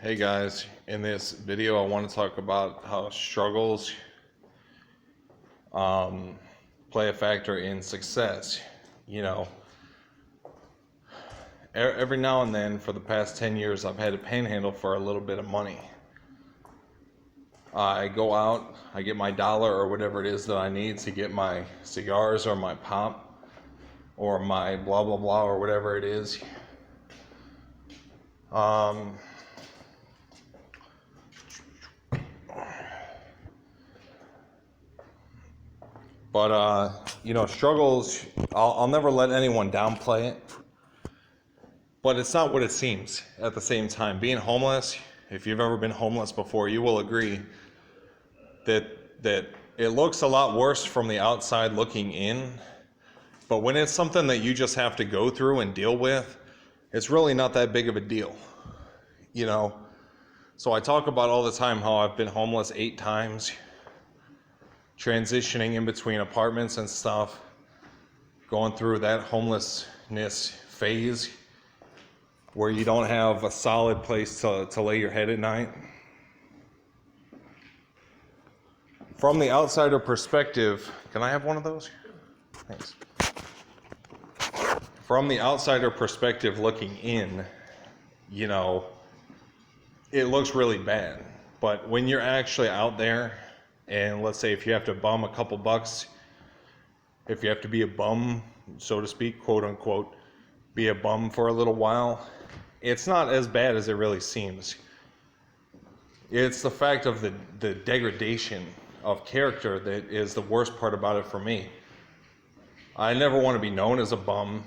Hey guys, in this video I want to talk about how struggles play a factor in success. You know, every now and then for the past 10 years I've had to panhandle for a little bit of money. I go out, I get my dollar or whatever it is that I need to get my cigars or my pop or my blah blah blah or whatever it is. But struggles, I'll never let anyone downplay it. But it's not what it seems at the same time. Being homeless, if you've ever been homeless before, you will agree that it looks a lot worse from the outside looking in. But when it's something that you just have to go through and deal with, it's really not that big of a deal. You know? So I talk about all the time how I've been homeless 8 times. Transitioning in between apartments and stuff, going through that homelessness phase where you don't have a solid place to lay your head at night. From the outsider perspective, can I have one of those? Thanks. From the outsider perspective looking in, it looks really bad. But when you're actually out there, and let's say if you have to bum a couple bucks, if you have to be a bum, so to speak, quote unquote, be a bum for a little while, it's not as bad as it really seems. It's the fact of the degradation of character that is the worst part about it for me. I never want to be known as a bum,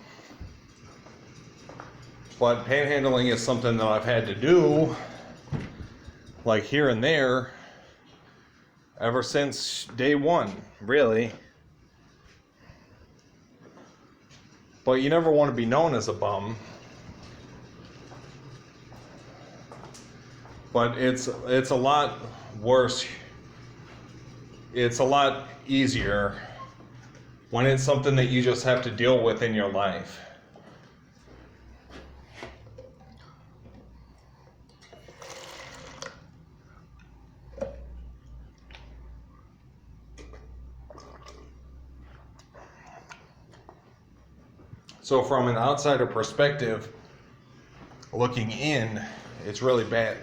but panhandling is something that I've had to do, like here and there, ever since day one, really. But you never want to be known as a bum. But it's a lot worse. It's a lot easier when it's something that you just have to deal with in your life. So from an outsider perspective, looking in, it's really bad.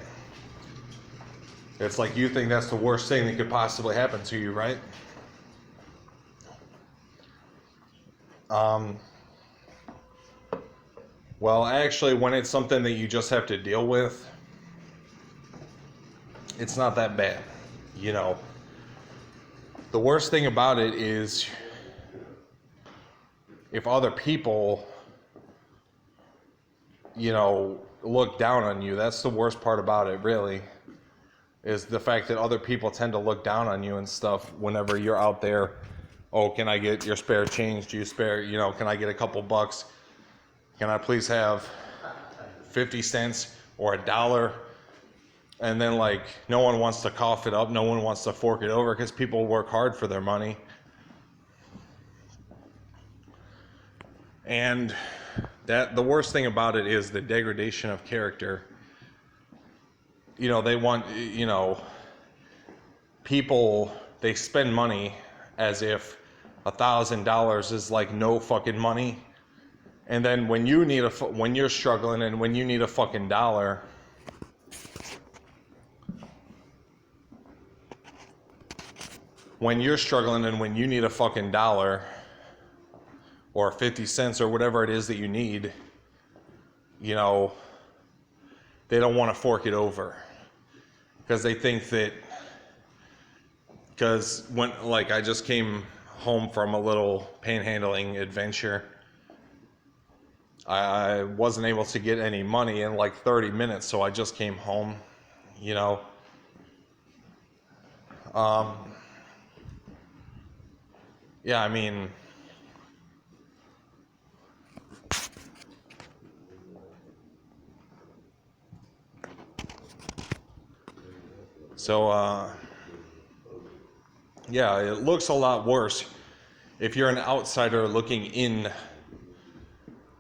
It's like you think that's the worst thing that could possibly happen to you, right? Well, actually, when it's something that you just have to deal with, it's not that bad. The worst thing about it is if other people, look down on you. That's the worst part about it, really, is the fact that other people tend to look down on you and stuff whenever you're out there. Oh, can I get your spare change? Do you spare, can I get a couple bucks? Can I please have 50 cents or $1? And then, no one wants to cough it up. No one wants to fork it over because people work hard for their money. And the worst thing about it is the degradation of character. They want, people, they spend money as if $1,000 is like no fucking money. And then when you're struggling and when you need a fucking dollar, when you're struggling and when you need a fucking dollar or 50 cents or whatever it is that you need, they don't want to fork it over because they think that, because when, I just came home from a little panhandling adventure, I wasn't able to get any money in 30 minutes, so I just came home, yeah, I mean, so, yeah, it looks a lot worse if you're an outsider looking in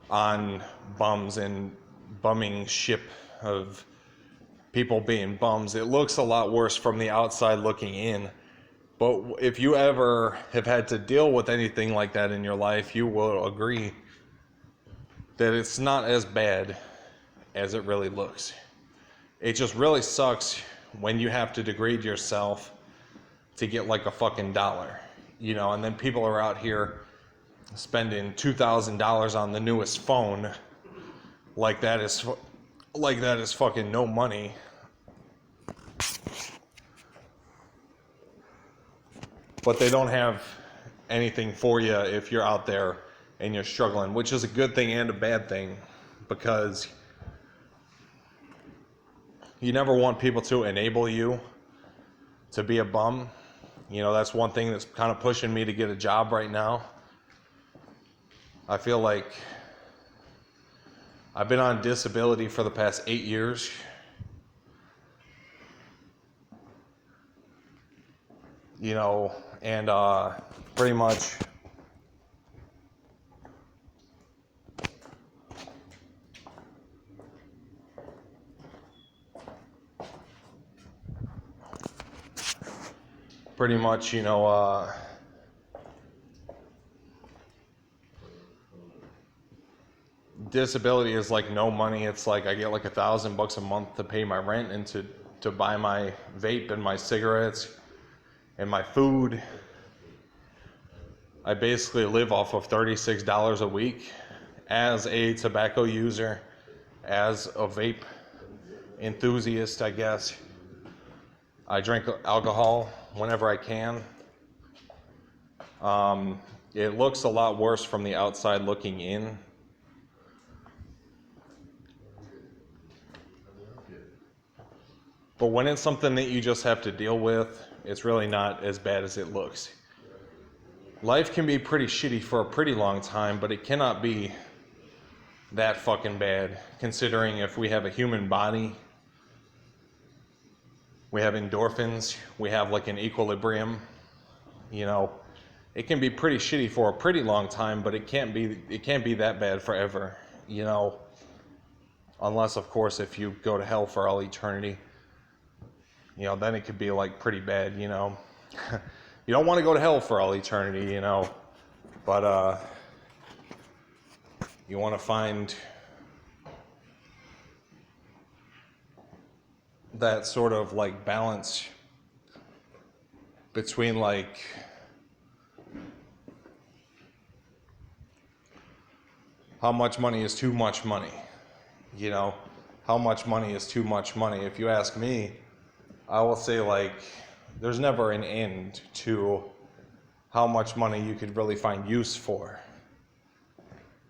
on bums and bumming ship of people being bums. It looks a lot worse from the outside looking in. But if you ever have had to deal with anything like that in your life, you will agree that it's not as bad as it really looks. It just really sucks when you have to degrade yourself to get like a fucking dollar, you know, and then people are out here spending $2,000 on the newest phone like that is fucking no money. But they don't have anything for you if you're out there and you're struggling, which is a good thing and a bad thing, because you never want people to enable you to be a bum. You know, that's one thing that's kind of pushing me to get a job right now. I feel like I've been on disability for the past 8 years. You know, and pretty much you know, disability is like no money. It's like I get like $1,000 a month to pay my rent and to buy my vape and my cigarettes and my food. I basically live off of $36 a week as a tobacco user, as a vape enthusiast, I guess. I drink alcohol whenever I can. It looks a lot worse from the outside looking in. But when it's something that you just have to deal with, it's really not as bad as it looks. Life can be pretty shitty for a pretty long time, but it cannot be that fucking bad, considering if we have a human body, we have endorphins, we have like an equilibrium, you know, it can be pretty shitty for a pretty long time, but it can't be that bad forever, you know, unless of course if you go to hell for all eternity, you know, then it could be like pretty bad, you know. You don't want to go to hell for all eternity, you know, but you want to find that sort of like balance between like how much money is too much money, you know, how much money is too much money. If you ask me, I will say like there's never an end to how much money you could really find use for.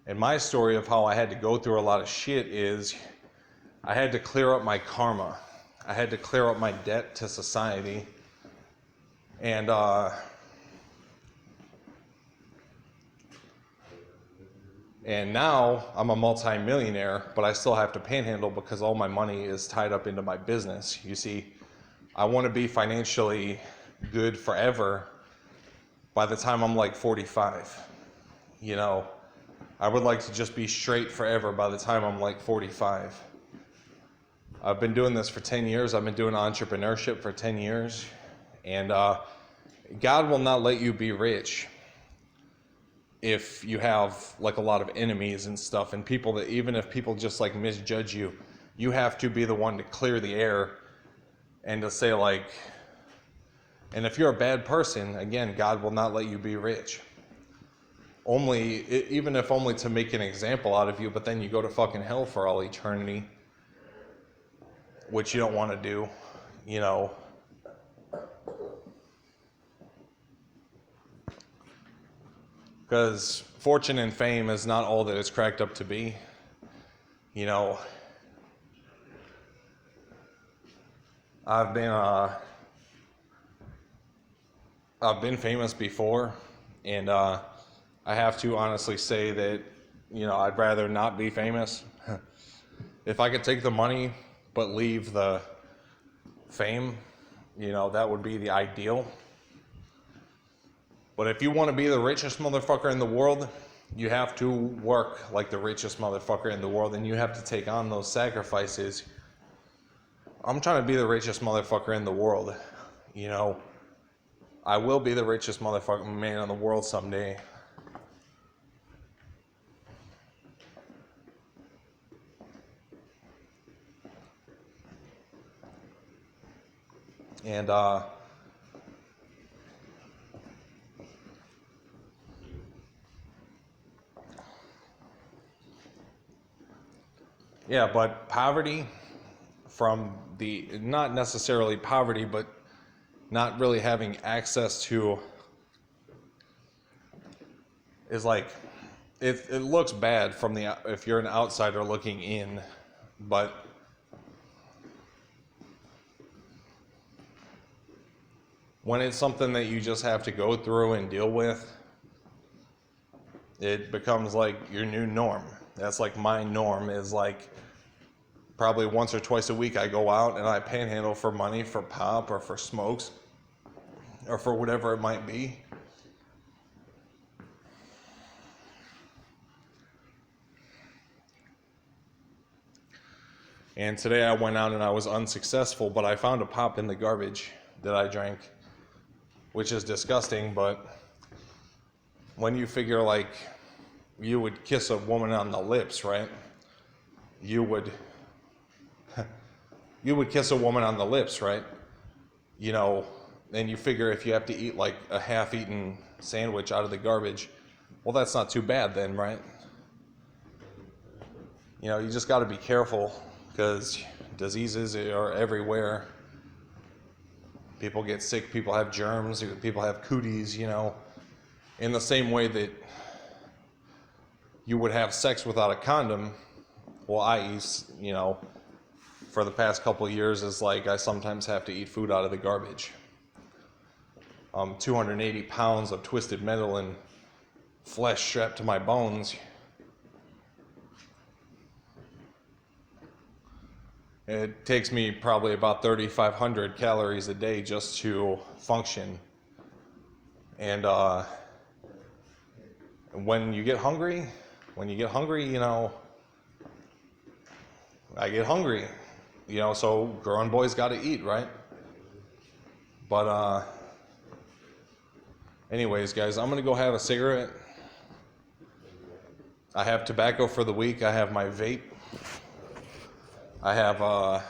And my story of how I had to go through a lot of shit is I had to clear up my karma. I had to clear up my debt to society. And now I'm a multi-millionaire, but I still have to panhandle because all my money is tied up into my business. You see, I want to be financially good forever by the time I'm like 45. You know, I would like to just be straight forever by the time I'm like 45. I've been doing this for 10 years. I've been doing entrepreneurship for 10 years. And God will not let you be rich if you have like a lot of enemies and stuff, and people that, even if people just like misjudge you, you have to be the one to clear the air and to say like, and if you're a bad person, again, God will not let you be rich. Even if only to make an example out of you, but then you go to fucking hell for all eternity, which you don't want to do, you know. Because fortune and fame is not all that it's cracked up to be. You know, I've been famous before, and I have to honestly say that, you know, I'd rather not be famous. If I could take the money but leave the fame, you know, that would be the ideal. But if you want to be the richest motherfucker in the world, you have to work like the richest motherfucker in the world, and you have to take on those sacrifices I'm trying to be the richest motherfucker in the world. You know, I will be the richest motherfucking man in the world someday. And yeah, but poverty from the, not necessarily poverty, but not really having access to, is like, it looks bad from the, if you're an outsider looking in, but when it's something that you just have to go through and deal with, it becomes like your new norm. That's like my norm, is like probably once or twice a week I go out and I panhandle for money, for pop or for smokes or for whatever it might be. And today I went out and I was unsuccessful, but I found a pop in the garbage that I drank, which is disgusting. But when you figure, like, you would kiss a woman on the lips, right? You would kiss a woman on the lips, right? You know, and you figure if you have to eat like a half-eaten sandwich out of the garbage, well, that's not too bad then, right? You know, you just got to be careful, because diseases are everywhere. People get sick, people have germs, people have cooties, you know. In the same way that you would have sex without a condom, well, you know, for the past couple of years, is like I sometimes have to eat food out of the garbage. 280 pounds of twisted metal and flesh strapped to my bones. It takes me probably about 3,500 calories a day just to function. And when you get hungry, you know, I get hungry, you know, so growing boys got to eat, right? But anyways, guys, I'm going to go have a cigarette. I have tobacco for the week. I have my vape. I have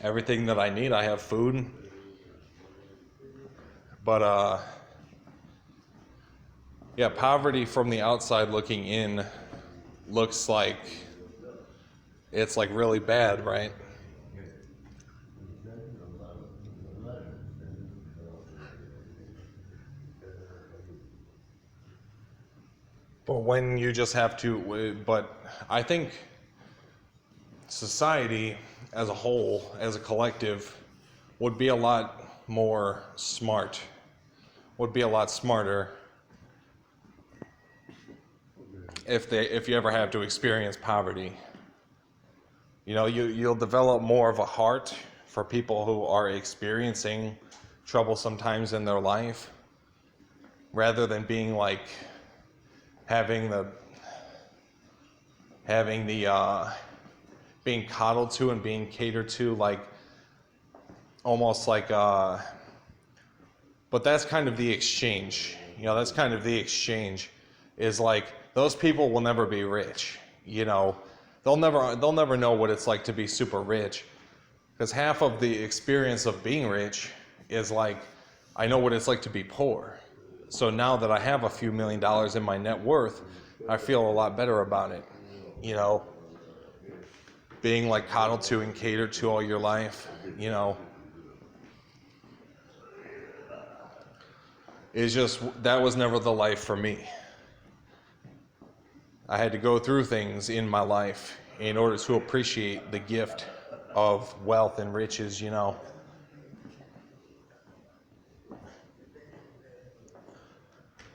everything that I need. I have food. But yeah, poverty from the outside looking in looks like it's like really bad, right? But when you just have to, but I think society as a whole, as a collective, would be a lot more smart, would be a lot smarter if you ever have to experience poverty. You know, you'll develop more of a heart for people who are experiencing trouble sometimes in their life, rather than being like having the being coddled to and being catered to, like almost like but that's kind of the exchange. You know, that's kind of the exchange, is like those people will never be rich. You know, they'll never know what it's like to be super rich, because half of the experience of being rich is like, I know what it's like to be poor. So now that I have a few $1 million in my net worth, I feel a lot better about it. You know, being like coddled to and catered to all your life, you know, is just, that was never the life for me. I had to go through things in my life in order to appreciate the gift of wealth and riches, you know.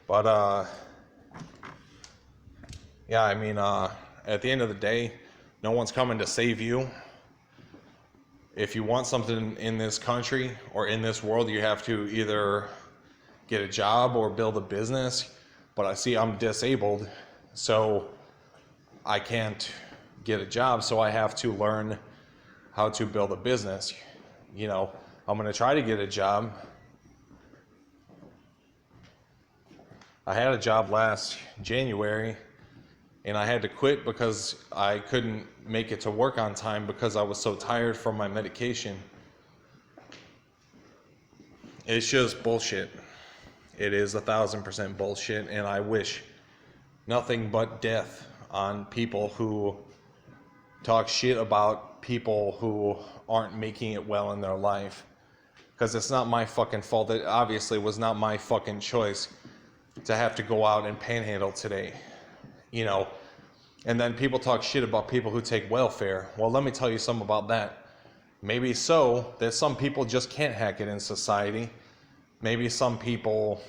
But yeah, I mean, at the end of the day, no one's coming to save you. If you want something in this country or in this world, you have to either get a job or build a business. But I see I'm disabled, so I can't get a job, so I have to learn how to build a business. You know, I'm going to try to get a job. I had a job last January, and I had to quit because I couldn't make it to work on time because I was so tired from my medication. It's just bullshit. It is 1,000% bullshit, and I wish nothing but death on people who talk shit about people who aren't making it well in their life. Because it's not my fucking fault. It obviously was not my fucking choice to have to go out and panhandle today. You know, and then people talk shit about people who take welfare. Well, let me tell you something about that. Maybe so that some people just can't hack it in society. Maybe some people,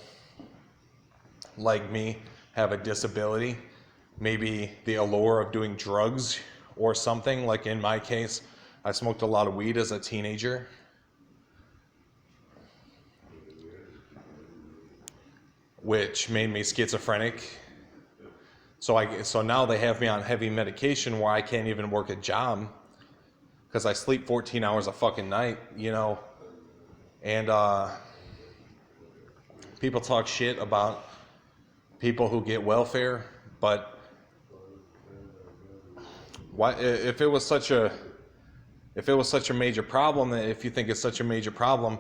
like me, have a disability. Maybe the allure of doing drugs or something. Like in my case, I smoked a lot of weed as a teenager. Which made me schizophrenic. So now they have me on heavy medication where I can't even work a job because I sleep 14 hours a fucking night, you know. And people talk shit about people who get welfare, but why, if it was such a major problem, if you think it's such a major problem,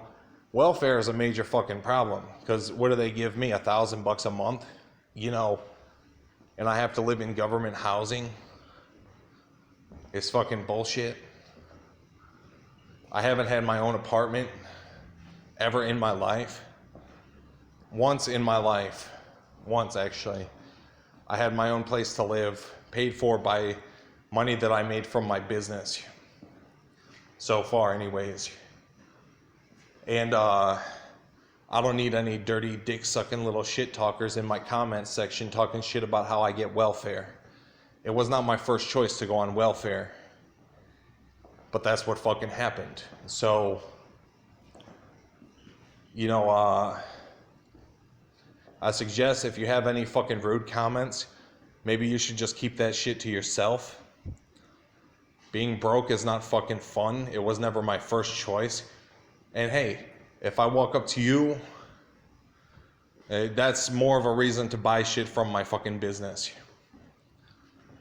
welfare is a major fucking problem. Because what do they give me, $1,000 a month, you know? And I have to live in government housing. It's fucking bullshit. I haven't had my own apartment ever in my life. Once actually. I had my own place to live, paid for by money that I made from my business. So far, anyways. And I don't need any dirty dick-sucking little shit talkers in my comments section talking shit about how I get welfare. It was not my first choice to go on welfare. But that's what fucking happened. So, you know, I suggest if you have any fucking rude comments, maybe you should just keep that shit to yourself. Being broke is not fucking fun. It was never my first choice. And hey, if I walk up to you, that's more of a reason to buy shit from my fucking business.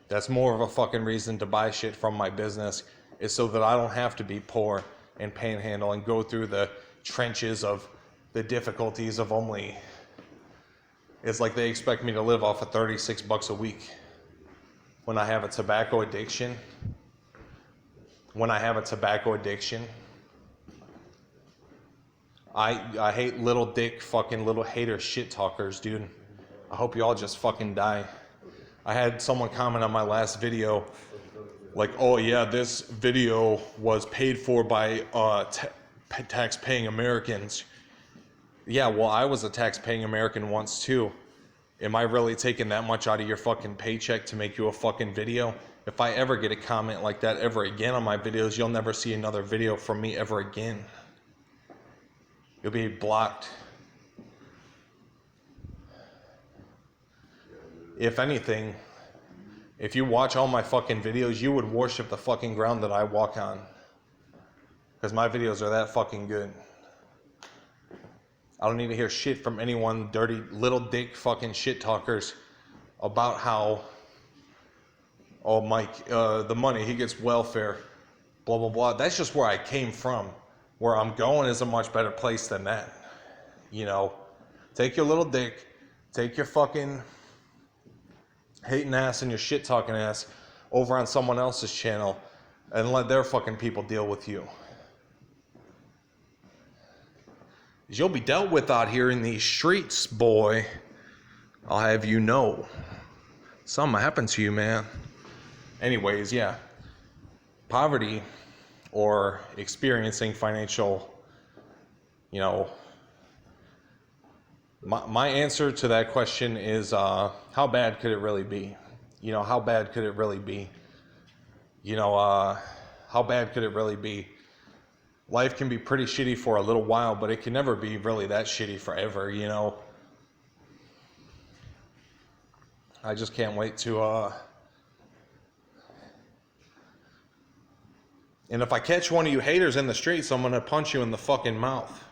That's more of a fucking reason to buy shit from my business, is so that I don't have to be poor and panhandle and go through the trenches of the difficulties of only... It's like they expect me to live off of $36 a week when I have a tobacco addiction. I hate little dick fucking little hater shit talkers, dude. I hope you all just fucking die. I had someone comment on my last video, like, oh yeah, this video was paid for by tax-paying Americans. Yeah, well, I was a tax-paying American once too. Am I really taking that much out of your fucking paycheck to make you a fucking video? If I ever get a comment like that ever again on my videos, you'll never see another video from me ever again. You'll be blocked. If anything, if you watch all my fucking videos, you would worship the fucking ground that I walk on. Because my videos are that fucking good. I don't need to hear shit from anyone, dirty little dick fucking shit talkers, about how, oh, Mike, the money, he gets welfare, blah, blah, blah. That's just where I came from. Where I'm going is a much better place than that. You know, take your little dick, take your fucking hating ass and your shit talking ass over on someone else's channel and let their fucking people deal with you. You'll be dealt with out here in these streets, boy. I'll have you know. Something happened to you, man. Anyways, yeah. Poverty, or experiencing financial, you know, my answer to that question is, how bad could it really be? You know, how bad could it really be? You know, how bad could it really be? Life can be pretty shitty for a little while, but it can never be really that shitty forever, you know? I just can't wait to, And if I catch one of you haters in the streets, I'm gonna punch you in the fucking mouth.